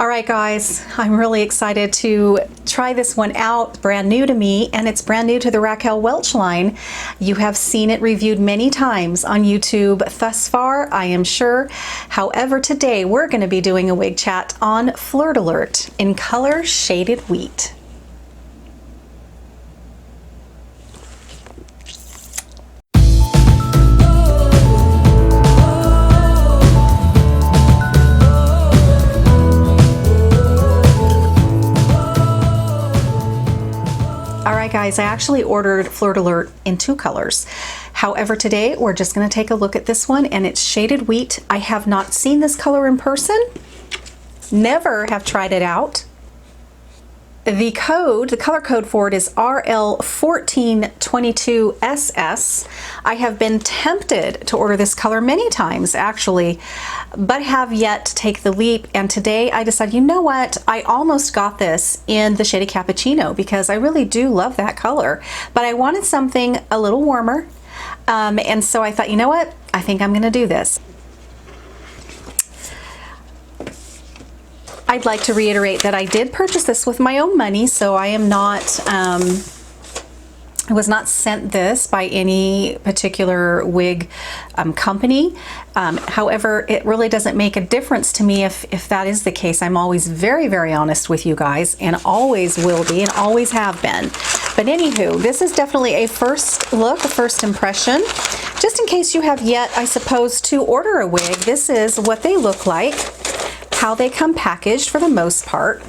All right, guys, I'm really excited to try this one out. Brand new to me, and it's brand new to the Raquel Welch line. You have seen it reviewed many times on YouTube thus far, I am sure. However, today we're going to be doing a wig chat on FLIRT Alert in color Shaded Wheat. Guys, I actually ordered FLIRT Alert in 2 colors. However, today we're just going to take a look at this one, and it's Shaded Wheat. I have not seen this color in person, never have tried it out. The color code for it is RL1422SS. I have been tempted to order this color many times actually, but have yet to take the leap. And today I decided, you know what? I almost got this in the Shady Cappuccino because I really do love that color, but I wanted something a little warmer. And so I thought, you know what? I think I'm gonna do this. I'd like to reiterate that I did purchase this with my own money, so I am not, I was not sent this by any particular wig company. However, it really doesn't make a difference to me if that is the case. I'm always very, very honest with you guys, and always will be, and always have been. But anywho, this is definitely a first look, a first impression. Just in case you have yet, I suppose, to order a wig, this is what they look like. How they come packaged for the most part.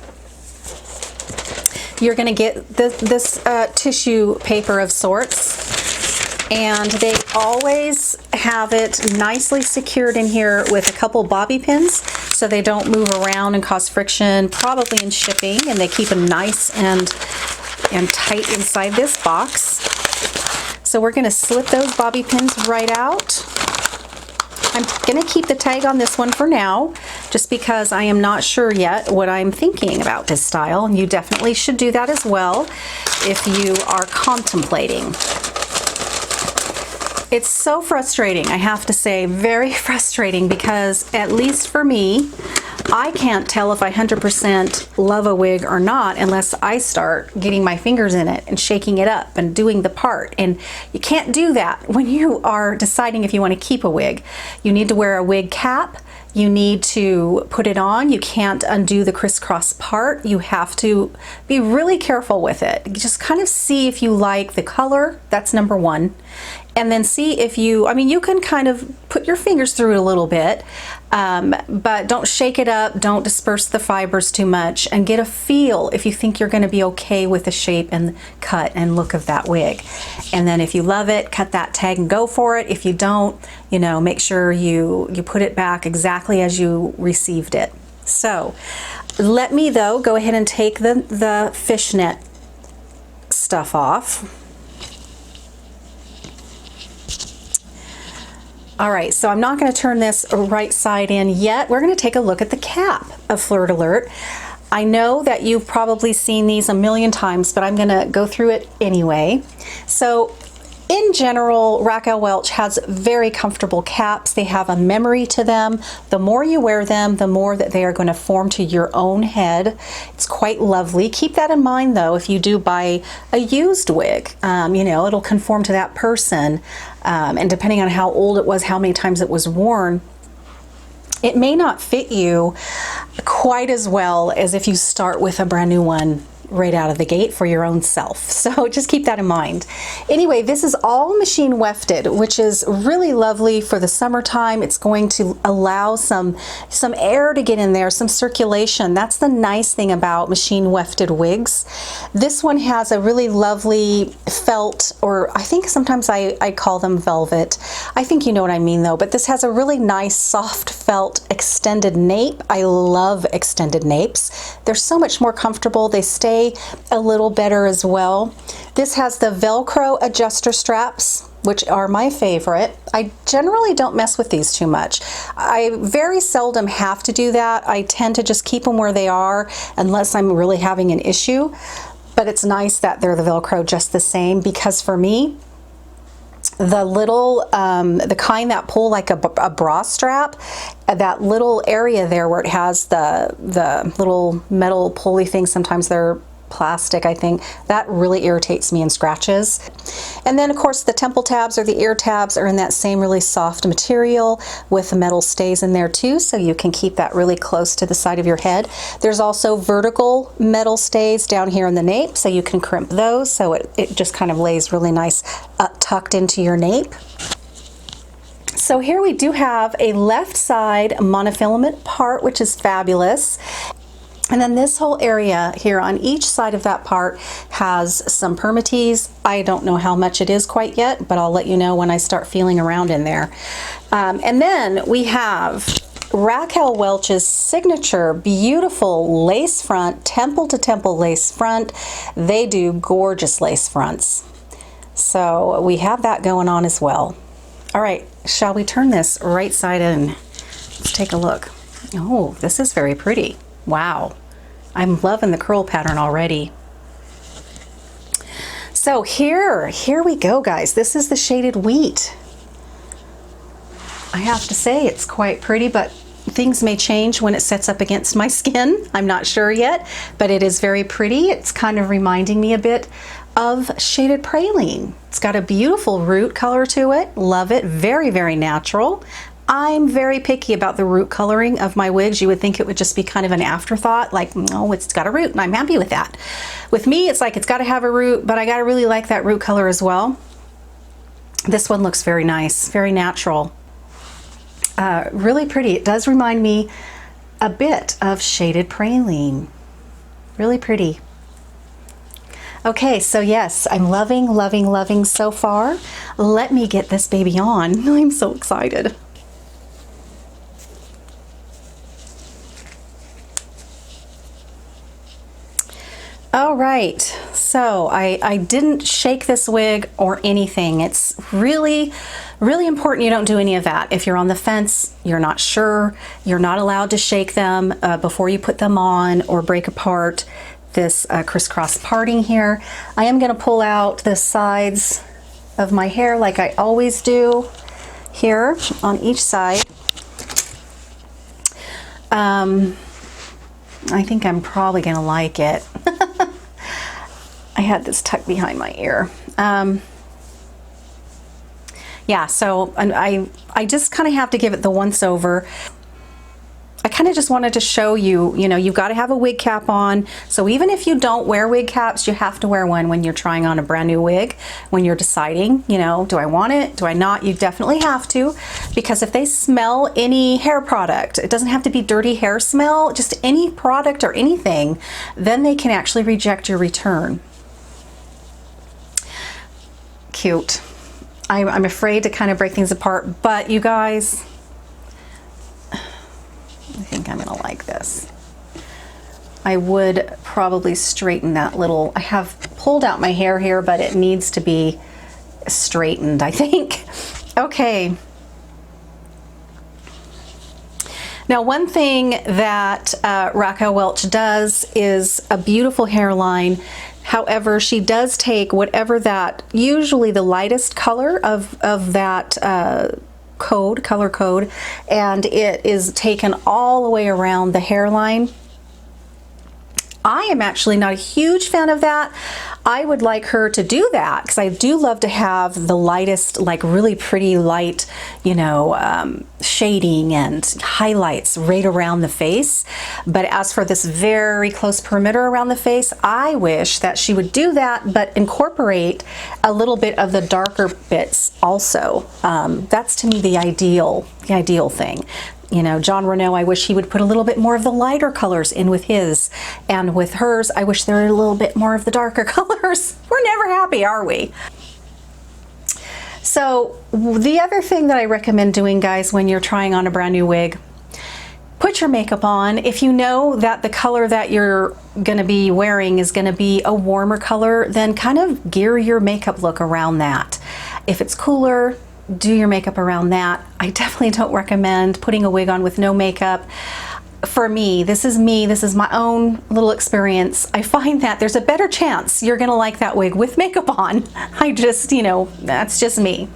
You're going to get this tissue paper of sorts, and they always have it nicely secured in here with a couple bobby pins so they don't move around and cause friction, probably in shipping, and they keep them nice and tight inside this box. So we're going to slip those bobby pins right out. I'm going to keep the tag on this one for now, just because I am not sure yet what I'm thinking about this style, and you definitely should do that as well if you are contemplating. It's so frustrating, I have to say, very frustrating, because at least for me, I can't tell if I 100% love a wig or not unless I start getting my fingers in it and shaking it up and doing the part. And you can't do that when you are deciding if you want to keep a wig. You need to wear a wig cap. You need to put it on. You can't undo the crisscross part. You have to be really careful with it. Just kind of see if you like the color. That's number one. And then see if you, I mean, you can kind of put your fingers through it a little bit, but don't shake it up, don't disperse the fibers too much, and get a feel if you think you're going to be okay with the shape and cut and look of that wig. And then if you love it, cut that tag and go for it. If you don't, you know, make sure you put it back exactly as you received it. So let me, though, go ahead and take the fishnet stuff off. All right, so I'm not going to turn this right side in yet. We're going to take a look at the cap of FLIRT Alert. I know that you've probably seen these a million times, but I'm going to go through it anyway. So in general, Raquel Welch has very comfortable caps. They have a memory to them. The more you wear them, the more that they are going to form to your own head. It's quite lovely. Keep that in mind, though, if you do buy a used wig. You know, it'll conform to that person. And depending on how old it was, how many times it was worn, it may not fit you quite as well as if you start with a brand new one right out of the gate for your own self. So just keep that in mind. Anyway, this is all machine wefted, which is really lovely for the summertime. It's going to allow some air to get in there, some circulation. That's the nice thing about machine wefted wigs. This one has a really lovely felt, or I think sometimes I call them velvet. I think you know what I mean though, but this has a really nice soft felt extended nape. I love extended napes. They're so much more comfortable. They stay a little better as well. This has the Velcro adjuster straps, which are my favorite. I generally don't mess with these too much. I very seldom have to do that. I tend to just keep them where they are unless I'm really having an issue. But it's nice that they're the Velcro just the same, because for me, the little, the kind that pull like a bra strap, that little area there where it has the little metal pulley thing, sometimes they're plastic, I think, that really irritates me and scratches. And then of course the temple tabs or the ear tabs are in that same really soft material with the metal stays in there too, so you can keep that really close to the side of your head. There's also vertical metal stays down here in the nape, so you can crimp those so it just kind of lays really nice tucked into your nape. So here we do have a left side monofilament part, which is fabulous. And then this whole area here on each side of that part has some permatease. I don't know how much it is quite yet, but I'll let you know when I start feeling around in there. And then we have Raquel Welch's signature beautiful lace front, temple to temple lace front. They do gorgeous lace fronts. So we have that going on as well. All right, shall we turn this right side in? Let's take a look. Oh, this is very pretty. Wow, I'm loving the curl pattern already. So here we go, guys. This is the shaded wheat. I have to say it's quite pretty, but things may change when it sets up against my skin. I'm not sure yet, but it is very pretty. It's kind of reminding me a bit of shaded praline. It's got a beautiful root color to it. Love it. Very, very natural. I'm very picky about the root coloring of my wigs. You would think it would just be kind of an afterthought, like, oh, it's got a root and I'm happy with that. With me, it's like it's got to have a root, but I got to really like that root color as well. This one looks very nice, very natural. Really pretty. It does remind me a bit of shaded praline. Really pretty. Okay, so yes, I'm loving, loving, loving so far. Let me get this baby on. I'm so excited. All right, so I didn't shake this wig or anything. It's really, really important you don't do any of that. If you're on the fence, you're not sure, you're not allowed to shake them before you put them on or break apart this crisscross parting here. I am gonna pull out the sides of my hair like I always do here on each side. I think I'm probably gonna like it. I had this tucked behind my ear. Yeah, so I just kind of have to give it the once over. I kind of just wanted to show you, you know, you've got to have a wig cap on. So even if you don't wear wig caps, you have to wear one when you're trying on a brand new wig, when you're deciding, you know, do I want it? Do I not? You definitely have to, because if they smell any hair product, it doesn't have to be dirty hair smell, just any product or anything, then they can actually reject your return. Cute. I'm afraid to kind of break things apart, but you guys, I think I'm gonna like this. I would probably straighten that little, I have pulled out my hair here, but it needs to be straightened, I think. Okay. Now, one thing that Raquel Welch does is a beautiful hairline. However, she does take whatever that, usually the lightest color of that color code, and it is taken all the way around the hairline. I am actually not a huge fan of that. I would like her to do that because I do love to have the lightest, like really pretty light, you know, shading and highlights right around the face. But as for this very close perimeter around the face, I wish that she would do that, but incorporate a little bit of the darker bits also. That's to me the ideal thing. You know, John Renault, I wish he would put a little bit more of the lighter colors in with his, and with hers, I wish there were a little bit more of the darker colors. We're never happy, are we? So the other thing that I recommend doing, guys, when you're trying on a brand new wig, put your makeup on. If you know that the color that you're going to be wearing is going to be a warmer color, then kind of gear your makeup look around that. If it's cooler, do your makeup around that. I definitely don't recommend putting a wig on with no makeup. for me, this is my own little experience. I find that there's a better chance you're gonna like that wig with makeup on. I just, you know, that's just me.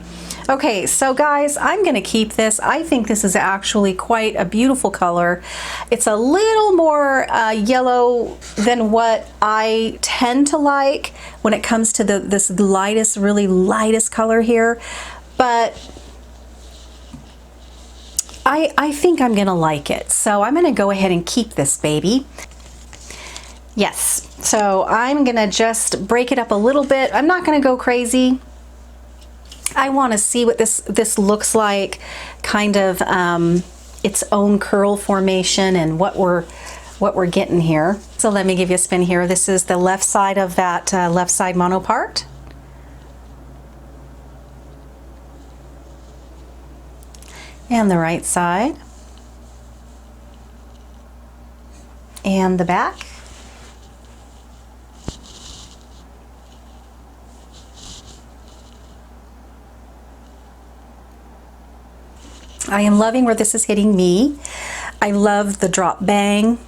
Okay, so guys, I'm gonna keep this. I think this is actually quite a beautiful color. It's a little more yellow than what I tend to like when it comes to this lightest, really lightest color here, but I think I'm gonna like it. So I'm gonna go ahead and keep this baby. Yes, so I'm gonna just break it up a little bit. I'm not gonna go crazy. I want to see what this looks like, kind of its own curl formation and what we're getting here. So let me give you a spin here. This is the left side of that left side mono part. And the right side. And the back. I am loving where this is hitting me. I love the drop bang,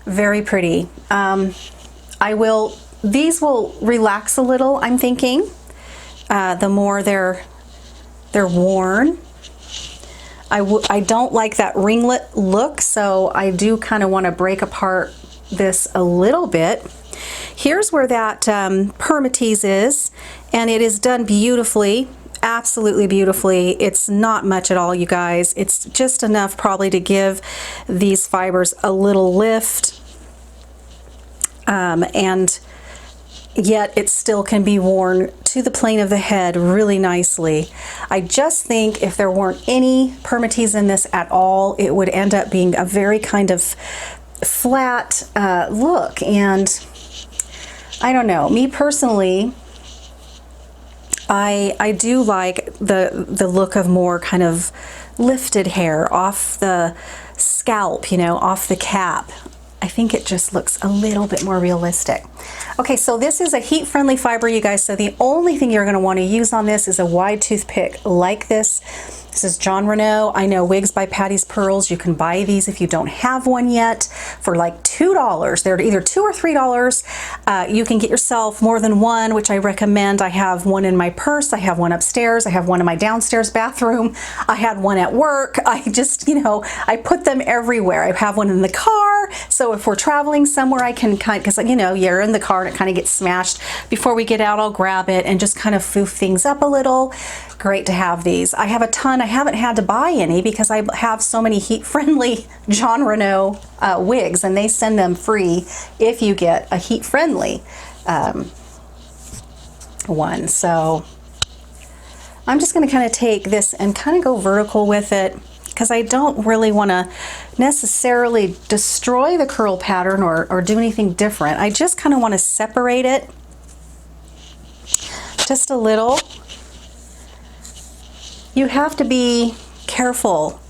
very pretty. These will relax a little, I'm thinking, the more they're worn. I don't like that ringlet look, so I do kind of want to break apart this a little bit. Here's where that permatease is, and it is done beautifully. Absolutely beautifully. It's not much at all, you guys. It's just enough probably to give these fibers a little lift, and yet it still can be worn to the plane of the head really nicely. I just think if there weren't any permatease in this at all, it would end up being a very kind of flat look, and I don't know, me personally, I do like the look of more kind of lifted hair off the scalp, you know, off the cap. I think it just looks a little bit more realistic. Okay, so this is a heat-friendly fiber, you guys, so the only thing you're going to want to use on this is a wide toothpick like this. This is John Renault. I know Wigs by Patty's Pearls. You can buy these if you don't have one yet for like $2. They're either $2 or $3. You can get yourself more than one, which I recommend. I have one in my purse. I have one upstairs. I have one in my downstairs bathroom. I had one at work. I just, you know, I put them everywhere. I have one in the car. So if we're traveling somewhere, I can kind of, because, you know, you're in the car and it kind of gets smashed. Before we get out, I'll grab it and just kind of foof things up a little. Great to have these. I have a ton. I haven't had to buy any because I have so many heat-friendly John Renault wigs, and they send them free if you get a heat-friendly one. So I'm just going to kind of take this and kind of go vertical with it, because I don't really want to necessarily destroy the curl pattern or do anything different. I just kind of want to separate it just a little. You have to be careful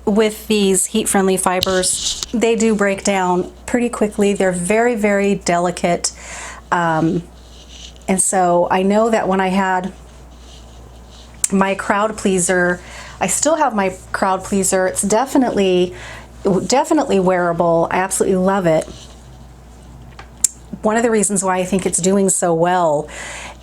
with these heat-friendly fibers. They do break down pretty quickly. They're very, very delicate. And so I know that when I had my crowd pleaser, I still have my crowd pleaser. It's definitely wearable. I absolutely love it. One of the reasons why I think it's doing so well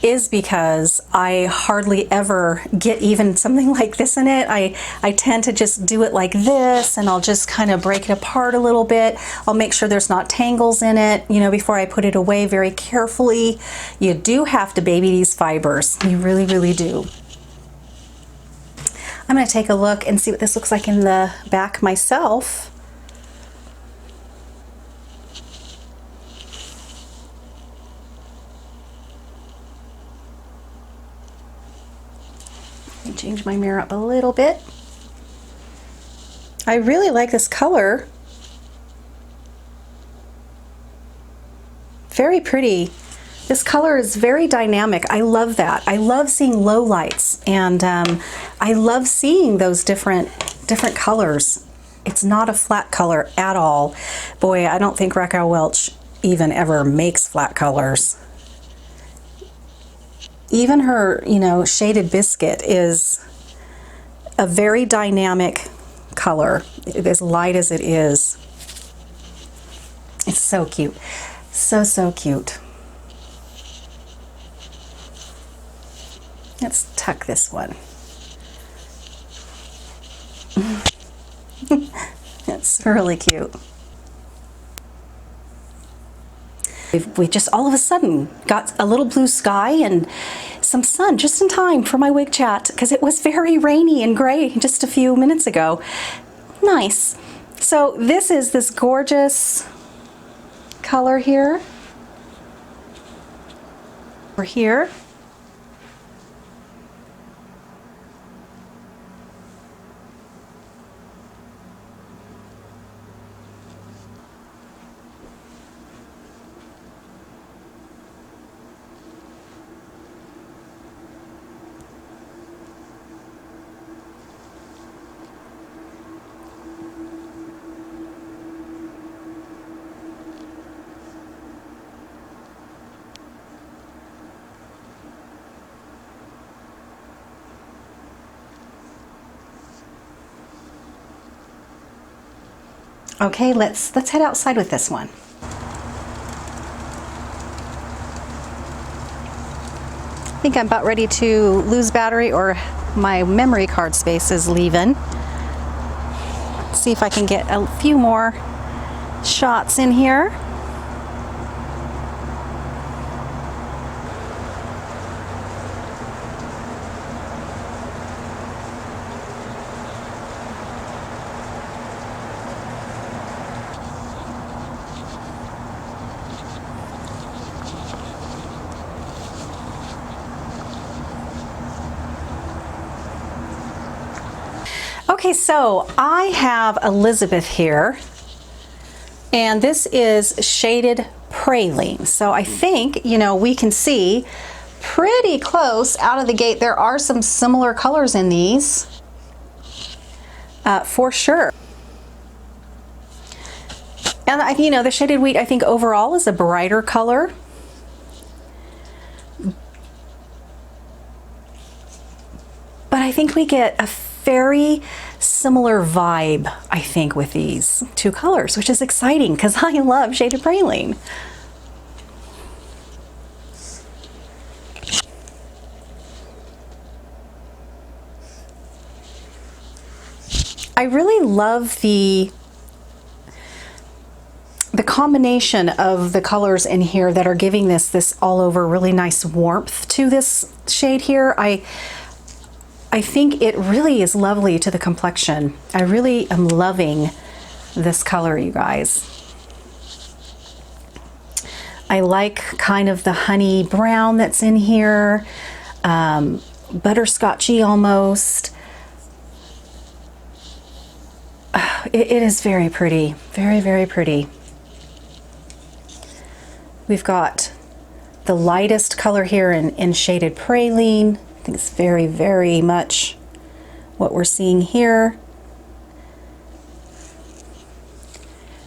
is because I hardly ever get even something like this in it. I tend to just do it like this, and I'll just kind of break it apart a little bit. I'll make sure there's not tangles in it, you know, before I put it away very carefully. You do have to baby these fibers. You really, really do. I'm going to take a look and see what this looks like in the back myself. Let me change my mirror up a little bit. I really like this color. Very pretty. This color is very dynamic. I love that. I love seeing low lights, and I love seeing those different colors. It's not a flat color at all. Boy, I don't think Raquel Welch even ever makes flat colors. Even her, you know, shaded biscuit is a very dynamic color, as light as it is. So cute. So, so cute. Let's tuck this one. It's really cute. We just all of a sudden got a little blue sky and some sun just in time for my wig chat because it was very rainy and gray just a few minutes ago. Nice. So this is this gorgeous color here. Over here. Okay, let's head outside with this one. I think I'm about ready to lose battery or my memory card space is leaving. Let's see if I can get a few more shots in here. Okay, so I have Elizabeth here, and this is shaded praline. So I think, you know, we can see pretty close out of the gate. There are some similar colors in these, for sure. And, you know, the shaded wheat, I think overall is a brighter color. But I think we get a very similar vibe, I think, with these two colors, which is exciting because I love shaded praline. I really love the combination of the colors in here that are giving this all over really nice warmth to this shade here. I think it really is lovely to the complexion. I really am loving this color, you guys. I like kind of the honey brown that's in here, butterscotchy almost. It is very pretty, very, very pretty. We've got the lightest color here in shaded praline. I think it's very, very much what we're seeing here.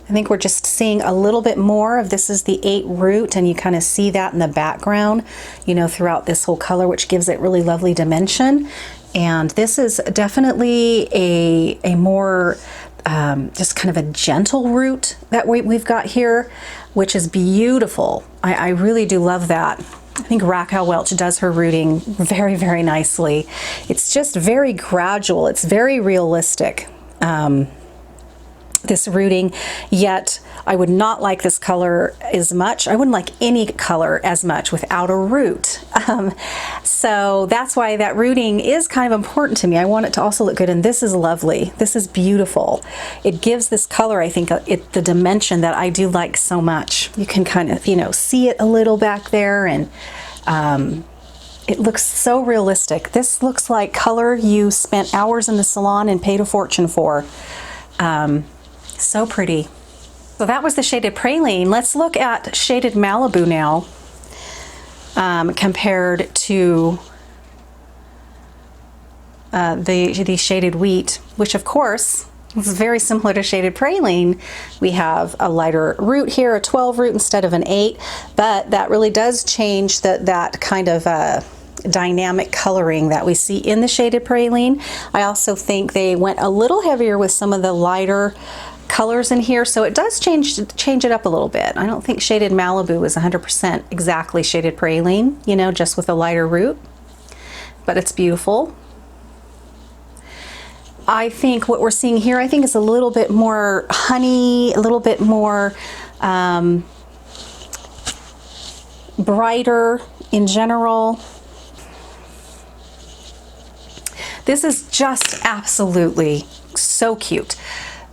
I think we're just seeing a little bit more of this is the 8 root, and you kind of see that in the background, you know, throughout this whole color, which gives it really lovely dimension. And this is definitely a more just kind of a gentle root that we've got here, which is beautiful. I really do love that. I think Raquel Welch does her rooting very, very nicely. It's just very gradual. It's very realistic, this rooting, yet I would not like this color as much. I wouldn't like any color as much without a root. So that's why that rooting is kind of important to me. I want it to also look good, and this is lovely. This is beautiful. It gives this color, I think, the dimension that I do like so much. You can kind of, you know, see it a little back there, and it looks so realistic. This looks like color you spent hours in the salon and paid a fortune for. So pretty. So that was the shaded praline. Let's look at shaded Malibu now, compared to the shaded wheat, which of course is very similar to shaded praline. We have a lighter root here, a 12 root instead of an 8, but that really does change that kind of dynamic coloring that we see in the shaded praline. I also think they went a little heavier with some of the lighter colors in here, so it does change it up a little bit. I don't think Shaded Malibu is 100% exactly Shaded Praline, you know, just with a lighter root, but it's beautiful. I think what we're seeing here, I think is a little bit more honey, a little bit more brighter in general. This is just absolutely so cute.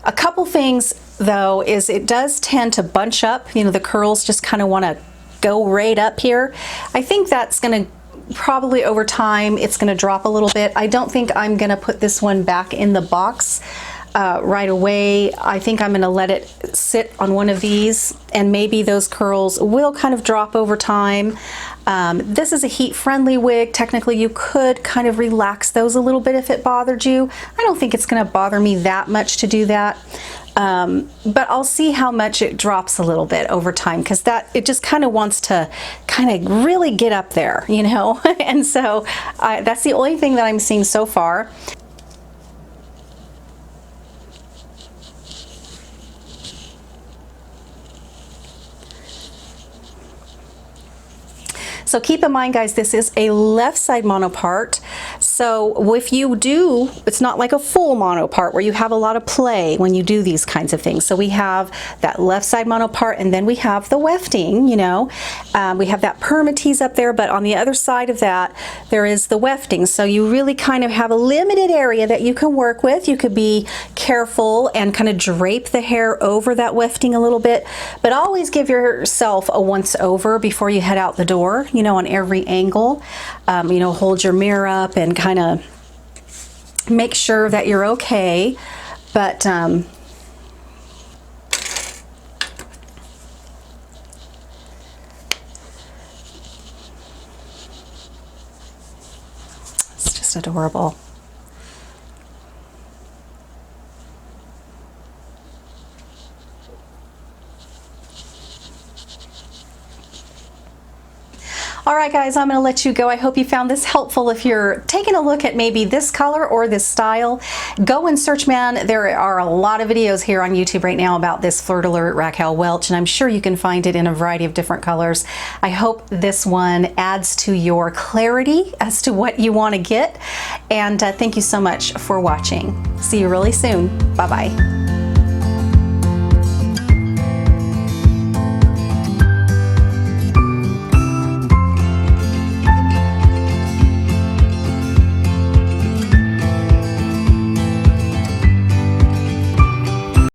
A couple things though is it does tend to bunch up, you know, the curls just kind of want to go right up here. I think that's going to probably over time it's going to drop a little bit. I don't think I'm going to put this one back in the box right away. I think I'm going to let it sit on one of these, and maybe those curls will kind of drop over time. This is a heat-friendly wig. Technically, you could kind of relax those a little bit if it bothered you. I don't think it's going to bother me that much to do that. But I'll see how much it drops a little bit over time, because it just kind of wants to kind of really get up there, you know? And so that's the only thing that I'm seeing so far. So keep in mind, guys, this is a left side monopart. So if you do, it's not like a full monopart where you have a lot of play when you do these kinds of things. So we have that left side monopart, and then we have the wefting, you know. We have that permatease up there, but on the other side of that, there is the wefting. So you really kind of have a limited area that you can work with. You could be careful and kind of drape the hair over that wefting a little bit, but always give yourself a once over before you head out the door, you know, on every angle. You know, hold your mirror up and kind of make sure that you're okay. But it's just adorable. All right, guys, I'm going to let you go. I hope you found this helpful. If you're taking a look at maybe this color or this style, go and search, man. There are a lot of videos here on YouTube right now about this FLIRT Alert Raquel Welch, and I'm sure you can find it in a variety of different colors. I hope this one adds to your clarity as to what you want to get. And thank you so much for watching. See you really soon. Bye-bye.